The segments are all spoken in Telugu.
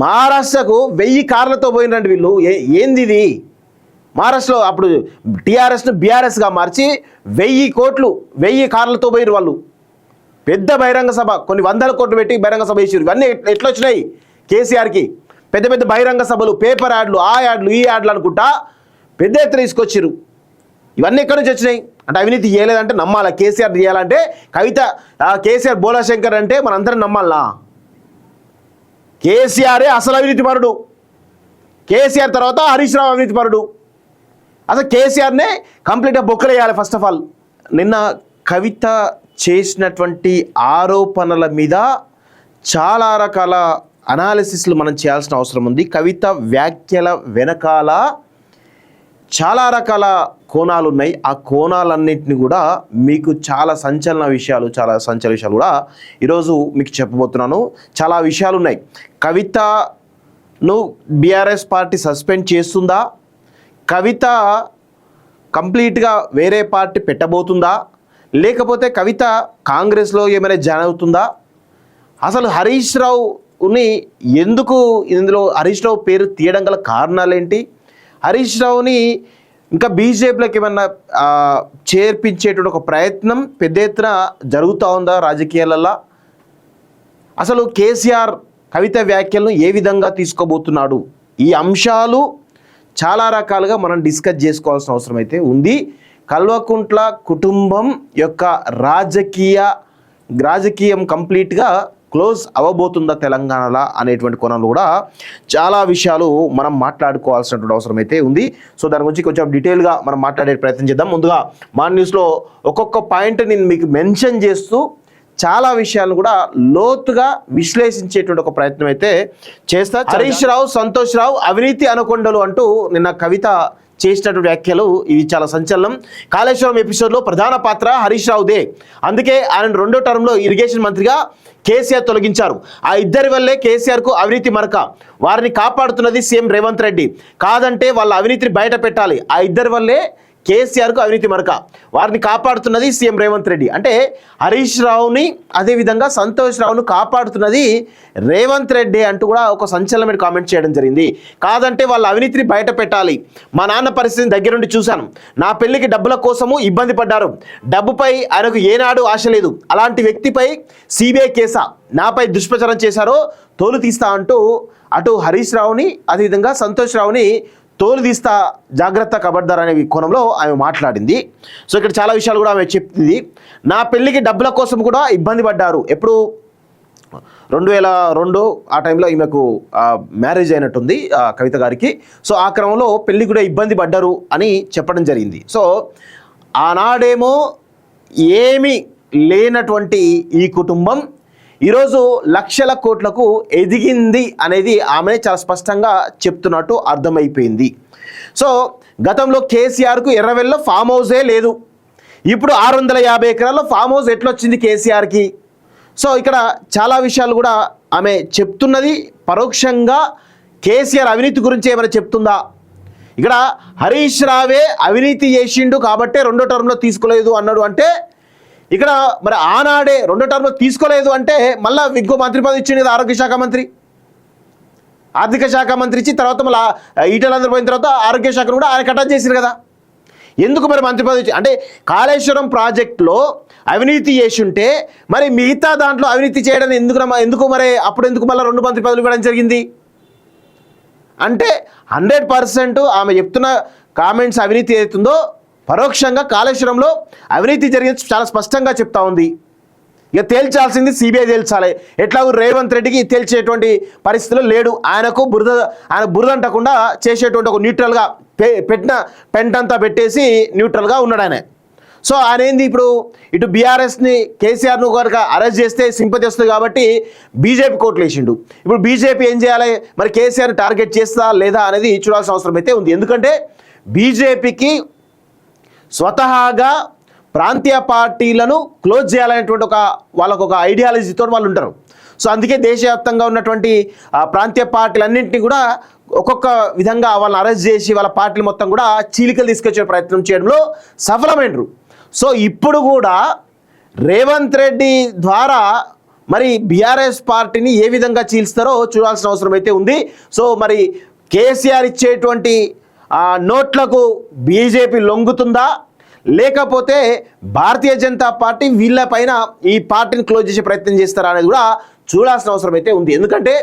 మహారాష్ట్రకు 1000 కార్లతో పోయినరండి వీళ్ళు. ఏంది ఇది? మహారాష్ట్రలో అప్పుడు టీఆర్ఎస్ను బీఆర్ఎస్గా మార్చి 1000 కోట్లు 1000 కార్లతో పోయిరు వాళ్ళు. పెద్ద బహిరంగ సభ, కొన్ని 100 కోట్లు పెట్టి బహిరంగ సభ చేసారు. ఇవన్నీ ఎట్లా వచ్చినాయి కేసీఆర్కి? పెద్ద పెద్ద బహిరంగ సభలు, పేపర్ యాడ్లు, ఆ యాడ్లు ఈ యాడ్లు అనుకుంటా పెద్ద ఎత్తున తీసుకొచ్చారు. ఇవన్నీ ఎక్కడి నుంచి వచ్చినాయి? అంటే అవినీతి చేయలేదంటే నమ్మాలా? కేసీఆర్ చేయాలంటే కవిత, కేసీఆర్ బోలాశంకర్ అంటే మనందరం నమ్మాలా? కేసీఆరే అసలు అవినీతి పరుడు. కేసీఆర్ తర్వాత హరీష్ రావు అవినీతి పరుడు. అసలు కేసీఆర్నే కంప్లీట్గా బొక్కలేయాలి ఫస్ట్ ఆఫ్ ఆల్. నిన్న కవిత చేసినటువంటి ఆరోపణల మీద చాలా రకాల అనాలిసిస్లు మనం చేయాల్సిన అవసరం ఉంది. కవిత వ్యాఖ్యల వెనకాల చాలా రకాల కోణాలు ఉన్నాయి. ఆ కోణాలన్నింటినీ కూడా మీకు చాలా సంచలన విషయాలు కూడా ఈరోజు మీకు చెప్పబోతున్నాను. చాలా విషయాలు ఉన్నాయి. కవితను బీఆర్ఎస్ పార్టీ సస్పెండ్ చేస్తుందా? కవిత కంప్లీట్గా వేరే పార్టీ పెట్టబోతుందా? లేకపోతే కవిత కాంగ్రెస్లో ఏమైనా జాయిన్ అవుతుందా? అసలు హరీష్ రావుని ఎందుకు ఇందులో హరీష్ రావు పేరు తీయడం గల కారణాలేంటి? హరీష్ రావుని ఇంకా బీజేపీలోకి ఏమన్నా చేర్పించేటువంటి ఒక ప్రయత్నం పెద్ద ఎత్తున జరుగుతూ ఉందా రాజకీయాలలో? అసలు కేసీఆర్ కవిత వ్యాఖ్యలను ఏ విధంగా తీసుకోబోతున్నాడు? ఈ అంశాలు చాలా రకాలుగా మనం డిస్కస్ చేసుకోవాల్సిన అవసరం అయితే ఉంది. కల్వకుంట్ల కుటుంబం యొక్క రాజకీయం కంప్లీట్గా క్లోజ్ అవ్వబోతుందా తెలంగాణలో అనేటువంటి కోణంలో కూడా చాలా విషయాలు మనం మాట్లాడుకోవాల్సినటువంటి అవసరం అయితే ఉంది. సో దాని గురించి కొంచెం డీటెయిల్గా మనం మాట్లాడే ప్రయత్నం చేద్దాం. ముందుగా మా న్యూస్లో ఒక్కొక్క పాయింట్ నేను మీకు మెన్షన్ చేస్తూ చాలా విషయాలను కూడా లోతుగా విశ్లేషించేటువంటి ఒక ప్రయత్నం అయితే చేస్తా. హరీష్ రావు, సంతోష్ రావు అవినీతి అనకొండలు అంటూ నిన్న కవిత చేసినటువంటి వ్యాఖ్యలు ఇవి చాలా సంచలనం. కాళేశ్వరం ఎపిసోడ్లో ప్రధాన పాత్ర హరీష్ రావుదే. అందుకే ఆయన 2వ టర్మ్లో ఇరిగేషన్ మంత్రిగా కేసీఆర్ తొలగించారు. ఆ ఇద్దరి వల్లే కేసీఆర్కు అవినీతి మరక. వారిని కాపాడుతున్నది సీఎం రేవంత్ రెడ్డి. కాదంటే వాళ్ళ అవినీతిని బయట పెట్టాలి. ఆ ఇద్దరి వల్లే కేసీఆర్కు అవినీతి మరక. వారిని కాపాడుతున్నది సీఎం రేవంత్ రెడ్డి. అంటే హరీష్ రావుని అదేవిధంగా సంతోష్ రావును కాపాడుతున్నది రేవంత్ రెడ్డి అంటూ కూడా ఒక సంచలనమైన కామెంట్ చేయడం జరిగింది. కాదంటే వాళ్ళ అవినీతిని బయట పెట్టాలి. మా నాన్న పరిస్థితిని దగ్గరుండి చూశాను. నా పెళ్లికి డబ్బుల కోసము ఇబ్బంది పడ్డారు. డబ్బుపై ఆయనకు ఏనాడు ఆశ లేదు. అలాంటి వ్యక్తిపై సిబిఐ కేసా? నాపై దుష్ప్రచారం చేశారో తోలు తీస్తా అంటూ అటు హరీష్ రావుని అదేవిధంగా సంతోష్ రావుని తోలు తీస్తా, జాగ్రత్త, ఖబర్దార్ అనే కోణంలో ఆమె మాట్లాడింది. సో ఇక్కడ చాలా విషయాలు కూడా ఆమె చెప్తుంది. నా పెళ్ళికి డబ్బుల కోసం కూడా ఇబ్బంది పడ్డారు. ఎప్పుడు 2002 ఆ టైంలో ఈమెకు మ్యారేజ్ అయినట్టుంది కవిత గారికి. సో ఆ క్రమంలో పెళ్ళి కూడా ఇబ్బంది పడ్డారు అని చెప్పడం జరిగింది. సో ఆనాడేమో ఏమీ లేనటువంటి ఈ కుటుంబం ఈరోజు లక్షల కోట్లకు ఎదిగింది అనేది ఆమె చాలా స్పష్టంగా చెప్తున్నట్టు అర్థమైపోయింది. సో గతంలో కేసీఆర్కు ఎర్రవెల్లో ఫామ్ హౌసే లేదు. ఇప్పుడు 650 ఎకరాల్లో ఫామ్ హౌస్ ఎట్లొచ్చింది కేసీఆర్కి? సో ఇక్కడ చాలా విషయాలు కూడా ఆమె చెప్తున్నది. పరోక్షంగా కేసీఆర్ అవినీతి గురించి ఏమైనా చెప్తుందా? ఇక్కడ హరీష్ రావే అవినీతి చేసిండు కాబట్టి 2వ టర్మ్లో తీసుకోలేదు అన్నాడు. అంటే ఇక్కడ మరి ఆనాడే 2వ టర్మ్లో తీసుకోలేదు అంటే మళ్ళీ ఇంకో మంత్రి పదవి ఇచ్చింది కదా, ఆరోగ్య శాఖ మంత్రి. ఆర్థిక శాఖ మంత్రి ఇచ్చి తర్వాత మళ్ళీ ఈటలందరూ పోయిన తర్వాత ఆరోగ్య శాఖను కూడా ఆయన కటాచ్ చేశారు కదా. ఎందుకు మరి మంత్రి పదవి? అంటే కాళేశ్వరం ప్రాజెక్టులో అవినీతి చేసి ఉంటే మరి మిగతా దాంట్లో అవినీతి చేయడం ఎందుకు మరి అప్పుడు ఎందుకు మళ్ళీ 2 మంత్రి పదవులు ఇవ్వడం జరిగింది? అంటే 100% ఆమె చెప్తున్న కామెంట్స్ అవినీతి అవుతుందో పరోక్షంగా కాళేశ్వరంలో అవినీతి జరిగింది చాలా స్పష్టంగా చెప్తా ఉంది. ఇక తేల్చాల్సింది సిబిఐ తేల్చాలి. ఎట్లాగూ రేవంత్ రెడ్డికి తేల్చేటువంటి పరిస్థితిలో లేడు. ఆయన బురద అంటకుండా చేసేటువంటి ఒక న్యూట్రల్గా పెట్టిన పెంటంతా పెట్టేసి న్యూట్రల్గా ఉన్నాడు ఆయన. సో ఆయన ఏంది ఇప్పుడు ఇటు బీఆర్ఎస్ని కేసీఆర్ను కనుక అరెస్ట్ చేస్తే సింపతి వస్తుంది కాబట్టి బీజేపీ కోర్టులు వేసిండు. ఇప్పుడు బీజేపీ ఏం చేయాలి మరి? కేసీఆర్ని టార్గెట్ చేస్తా లేదా అనేది చూడాల్సిన అవసరం అయితే ఉంది. ఎందుకంటే బీజేపీకి స్వతహాగా ప్రాంతీయ పార్టీలను క్లోజ్ చేయాలనేటువంటి వాళ్ళకు ఒక ఐడియాలజీతో వాళ్ళు ఉంటారు. సో అందుకే దేశవ్యాప్తంగా ఉన్నటువంటి ప్రాంతీయ పార్టీలన్నింటినీ కూడా ఒక్కొక్క విధంగా వాళ్ళని అరెస్ట్ చేసి వాళ్ళ పార్టీలు మొత్తం కూడా చీలికలు తీసుకొచ్చే ప్రయత్నం చేయడంలో సఫలమైనరు. సో ఇప్పుడు కూడా రేవంత్ రెడ్డి ద్వారా మరి బీఆర్ఎస్ పార్టీని ఏ విధంగా చీల్స్తారో చూడాల్సిన అవసరం అయితే ఉంది. సో మరి కేసీఆర్ ఇచ్చేటువంటి నోట్లకు బీజేపీ లొంగుతుందా, లేకపోతే భారతీయ జనతా పార్టీ వీళ్ళపైన ఈ పార్టీని క్లోజ్ చేసే ప్రయత్నం చేస్తారా అనేది కూడా చూడాల్సిన అవసరం అయితే ఉంది. ఎందుకంటే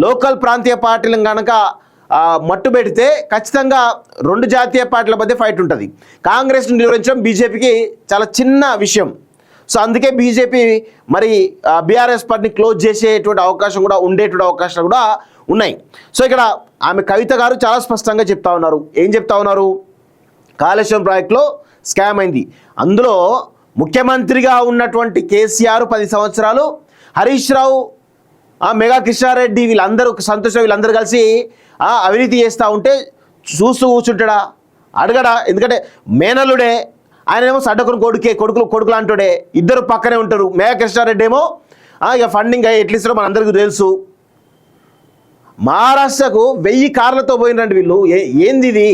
లోకల్ ప్రాంతీయ పార్టీలను కనుక మట్టు పెడితే ఖచ్చితంగా రెండు జాతీయ పార్టీల మధ్య ఫైట్ ఉంటుంది. కాంగ్రెస్ను నిలువరించడం బీజేపీకి చాలా చిన్న విషయం. సో అందుకే బీజేపీ మరి బీఆర్ఎస్ పార్టీని క్లోజ్ చేసేటువంటి అవకాశం కూడా ఉండేటువంటి అవకాశాలు కూడా ఉన్నాయి. సో ఇక్కడ ఆమె కవిత గారు చాలా స్పష్టంగా చెప్తా ఉన్నారు. ఏం చెప్తా ఉన్నారు? కాళేశ్వరం ప్రాజెక్టులో స్కామ్ అయింది. అందులో ముఖ్యమంత్రిగా ఉన్నటువంటి కేసీఆర్ 10 సంవత్సరాలు, హరీష్ రావు, మెగా కృష్ణారెడ్డి వీళ్ళందరూ, సంతోష్ వీళ్ళందరూ కలిసి అవినీతి చేస్తూ ఉంటే చూస్తూ కూర్చుంటాడా? అడగడా? ఎందుకంటే మేనల్లుడే, ఆయనేమో సడ్డకుని కొడుకులు అంటాడే, ఇద్దరు పక్కనే ఉంటారు. మెగా కృష్ణారెడ్డి ఏమో ఇక ఫండింగ్ ఎట్లా ఇస్తారో మనందరికీ తెలుసు. మహారాష్ట్రకు 1000 కార్లతో పోయినరండి వీళ్ళు. ఏంది ఇది?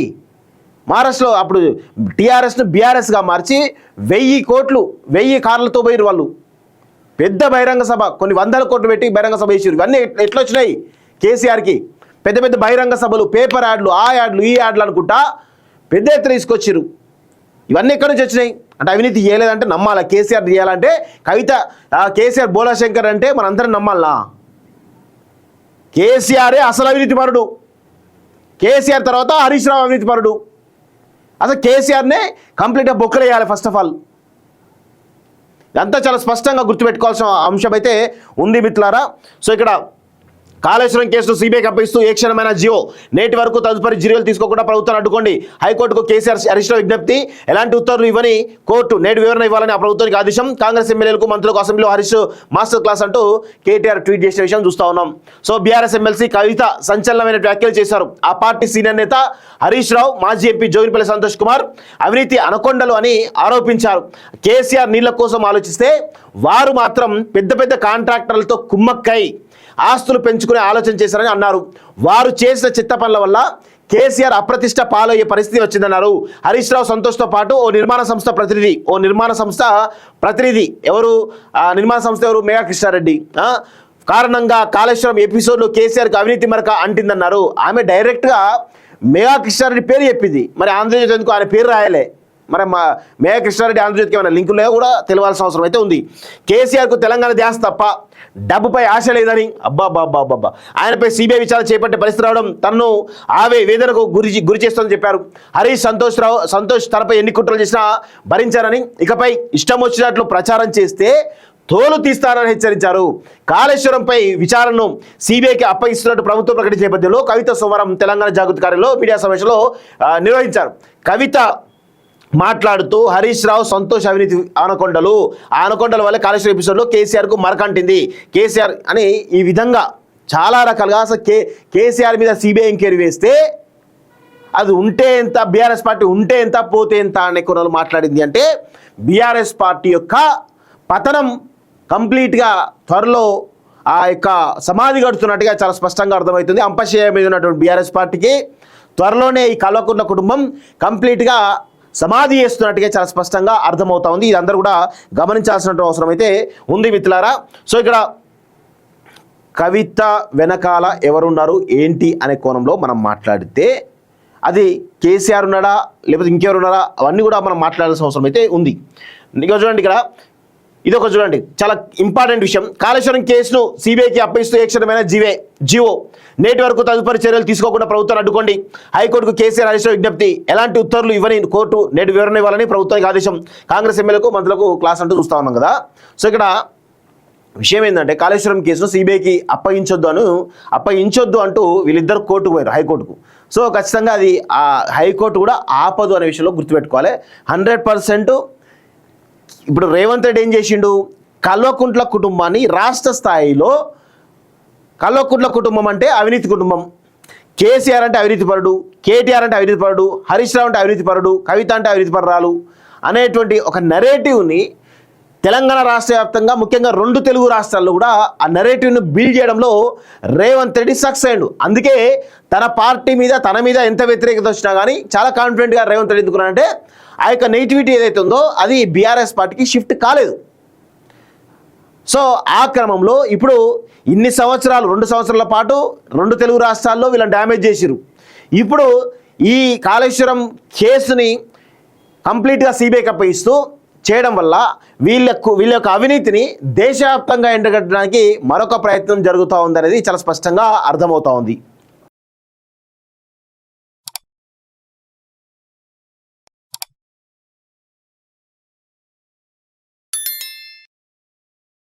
మహారాష్ట్రలో అప్పుడు టీఆర్ఎస్ను బీఆర్ఎస్గా మార్చి 1000 కోట్లు 1000 కార్లతో పోయిరు వాళ్ళు. పెద్ద బహిరంగ సభ, కొన్ని 100 కోట్లు పెట్టి బహిరంగ సభ వేసారు. ఇవన్నీ ఎట్లా వచ్చినాయి కేసీఆర్కి? పెద్ద పెద్ద బహిరంగ సభలు, పేపర్ యాడ్లు, ఆ యాడ్లు ఈ యాడ్లు అనుకుంటా పెద్ద ఎత్తున తీసుకొచ్చారు. ఇవన్నీ ఎక్కడి నుంచి వచ్చినాయి? అంటే అవినీతి చేయలేదంటే నమ్మాలా? కేసీఆర్ చేయాలంటే కవిత, కేసీఆర్ బోలాశంకర్ అంటే మనందరం నమ్మాలా? కేసీఆరే అసలు అవినీతిపరుడు. కేసీఆర్ తర్వాత హరీష్ రావు అవినీతిపరుడు. అసలు కేసీఆర్నే కంప్లీట్గా బొక్కలేయాలి ఫస్ట్ ఆఫ్ ఆల్. ఇదంతా చాలా స్పష్టంగా గుర్తుపెట్టుకోవాల్సిన అంశం అయితే ఉంది మిత్రులారా. సో ఇక్కడ కాళేశ్వరం కేసును సీబీఐకి అప్పగిస్తూ ఏ క్షణమైన జియో, నేటి వరకు తదుపరి చర్యలు తీసుకోకుండా ప్రభుత్వాన్ని అడ్డుకోండి. హైకోర్టుకు కేసీఆర్ హరీష్ రావు విజ్ఞప్తి. ఎలాంటి ఉత్తర్వులు ఇవ్వని కోర్టు నేటి వివరణ ఇవ్వాలని ఆ ప్రభుత్వానికి ఆదేశం. కాంగ్రెస్ ఎమ్మెల్యేలకు మంత్రులకు అసెంబ్లీలో హరీష్ మాస్టర్ క్లాస్ అంటూ కేటీఆర్ ట్వీట్ చేసిన విషయం చూస్తా ఉన్నాం. సో బీఆర్ఎస్ ఎమ్మెల్సీ కవిత సంచలనమైన వ్యాఖ్యలు చేశారు. ఆ పార్టీ సీనియర్ నేత హరీష్ రావు, మాజీ ఎంపీ జోగినిపల్లి సంతోష్ కుమార్ అవినీతి అనకొండలు అని ఆరోపించారు. కేసీఆర్ నీళ్ల కోసం ఆలోచిస్తే వారు మాత్రం పెద్ద పెద్ద కాంట్రాక్టర్లతో కుమ్మక్కై ఆస్తులు పెంచుకునే ఆలోచన చేశారని అన్నారు. వారు చేసిన చిత్త పనుల వల్ల కేసీఆర్ అప్రతిష్ట పాలయ్యే పరిస్థితి వచ్చిందన్నారు. హరీష్ రావు, సంతోష్తో పాటు ఓ నిర్మాణ సంస్థ ప్రతినిధి ఎవరు? నిర్మాణ సంస్థ ఎవరు? మెగా కృష్ణారెడ్డి కారణంగా కాళేశ్వరం ఎపిసోడ్లో కేసీఆర్కి అవినీతి మరక అంటిందన్నారు. ఆమె డైరెక్ట్గా మెగా కృష్ణారెడ్డి పేరు చెప్పింది. మరి ఆంధ్రజ్యోతి ఎందుకు ఆయన పేరు రాయలే? మరి మెగా కృష్ణారెడ్డి ఆంధ్రజ్యోతికి ఏమైనా లింకులే కూడా తెలియాల్సిన అవసరం అయితే ఉంది. కేసీఆర్కు తెలంగాణ ధ్యాస తప్ప డబ్బుపై ఆశ లేదని అబ్బాబ్బాబ్బాబ్బా ఆయనపై సిబిఐ విచారణ చేపట్టే పరిస్థితి రావడం తనను వేదనకు గురి చేస్తుందని చెప్పారు. హరీష్ సంతోష్ తనపై ఎన్ని కుట్రలు చేసినా భరించారని, ఇకపై ఇష్టం వచ్చినట్లు ప్రచారం చేస్తే తోలు తీస్తారని హెచ్చరించారు. కాళేశ్వరంపై విచారణను సిబిఐకి అప్పగిస్తున్నట్టు ప్రభుత్వం ప్రకటించే నేపథ్యంలో కవిత సోమవారం తెలంగాణ జాగృతి కార్యాలయంలో మీడియా సమావేశంలో నిర్వహించారు. కవిత మాట్లాడుతూ హరీష్ రావు, సంతోష్ అవినీతి ఆనకొండలు, ఆ ఆనకొండల వల్ల కాళేశ్వరం ఎపిసోడ్లో కేసీఆర్కు మరకంటింది. కేసీఆర్ అని ఈ విధంగా చాలా రకాలుగా అసలు కేసీఆర్ మీద సిబిఐ ఎంక్వైరీ వేస్తే అది ఉంటే ఎంత, బీఆర్ఎస్ పార్టీ ఉంటే ఎంత, పోతే ఎంత అనే కొనలు మాట్లాడింది. అంటే బీఆర్ఎస్ పార్టీ యొక్క పతనం కంప్లీట్గా త్వరలో ఆ యొక్క సమాధి గడుతున్నట్టుగా చాలా స్పష్టంగా అర్థమవుతుంది. అంపశయ మీద ఉన్నటువంటి బీఆర్ఎస్ పార్టీకి త్వరలోనే ఈ కల్వకుంట్ల కుటుంబం కంప్లీట్గా సమాధి చేస్తున్నట్టుగా చాలా స్పష్టంగా అర్థమవుతా ఉంది. ఇది అందరూ కూడా గమనించాల్సిన అవసరం అయితే ఉంది మిత్రులారా. సో ఇక్కడ కవిత వెనకాల ఎవరున్నారు ఏంటి అనే కోణంలో మనం మాట్లాడితే అది కేసీఆర్ ఉన్నాడా లేకపోతే ఇంకెవరు ఉన్నారా అవన్నీ కూడా మనం మాట్లాడాల్సిన అవసరం అయితే ఉంది. ఇక చూడండి, ఇక్కడ ఇదొక చూడండి చాలా ఇంపార్టెంట్ విషయం. కాళేశ్వరం కేసును సిబిఐకి అప్పగిస్తూ ఏ క్షణమైన జివో, నేటి వరకు తదుపరి చర్యలు తీసుకోకుండా ప్రభుత్వాన్ని అడ్డుకోండి. హైకోర్టుకు కేసీఆర్ హరీష్ రావు విజ్ఞప్తి. ఎలాంటి ఉత్తర్వులు ఇవ్వని కోర్టు నేటి వివరణ ఇవ్వాలని ప్రభుత్వానికి ఆదేశం. కాంగ్రెస్ ఎమ్మెల్యేలకు మంత్రులకు క్లాస్ అంటూ చూస్తా ఉన్నాం కదా. సో ఇక్కడ విషయం ఏంటంటే కాళేశ్వరం కేసును సిబిఐకి అప్పగించొద్దు అంటూ వీళ్ళిద్దరు కోర్టుకు పోయారు, హైకోర్టుకు. సో ఖచ్చితంగా అది ఆ హైకోర్టు కూడా ఆపదు అనే విషయంలో గుర్తుపెట్టుకోవాలి. 100% ఇప్పుడు రేవంత్ రెడ్డి ఏం చేసిండు? కల్వకుంట్ల కుటుంబాన్ని రాష్ట్ర స్థాయిలో, కల్వకుంట్ల కుటుంబం అంటే అవినీతి కుటుంబం, కేసీఆర్ అంటే అవినీతిపరుడు, కేటీఆర్ అంటే అవినీతిపరుడు, హరీష్ రావు అంటే అవినీతిపరుడు, కవిత అంటే అవినీతిపరురాలు అనేటువంటి ఒక నెరేటివ్ని తెలంగాణ రాష్ట్ర వ్యాప్తంగా ముఖ్యంగా 2 తెలుగు రాష్ట్రాల్లో కూడా ఆ నెరేటివ్ను బిల్డ్ చేయడంలో రేవంత్ రెడ్డి సక్సెస్ అయ్యాడు. అందుకే తన పార్టీ మీద తన మీద ఎంత వ్యతిరేకత వచ్చినా కానీ చాలా కాన్ఫిడెంట్గా రేవంత్ రెడ్డి ఎందుకున్నాడంటే ఆ యొక్క నెగిటివిటీ ఏదైతే ఉందో అది బీఆర్ఎస్ పార్టీకి షిఫ్ట్ కాలేదు. సో ఆ క్రమంలో ఇప్పుడు ఇన్ని సంవత్సరాలు 2 సంవత్సరాల పాటు 2 తెలుగు రాష్ట్రాల్లో వీళ్ళని డ్యామేజ్ చేసిరు. ఇప్పుడు ఈ కాళేశ్వరం కేసుని కంప్లీట్గా సిబిఐకి అప్పగిస్తూ చేయడం వల్ల వీళ్ళ యొక్క అవినీతిని దేశవ్యాప్తంగా ఎండగట్టడానికి మరొక ప్రయత్నం జరుగుతూ ఉందనేది చాలా స్పష్టంగా అర్థమవుతా ఉంది.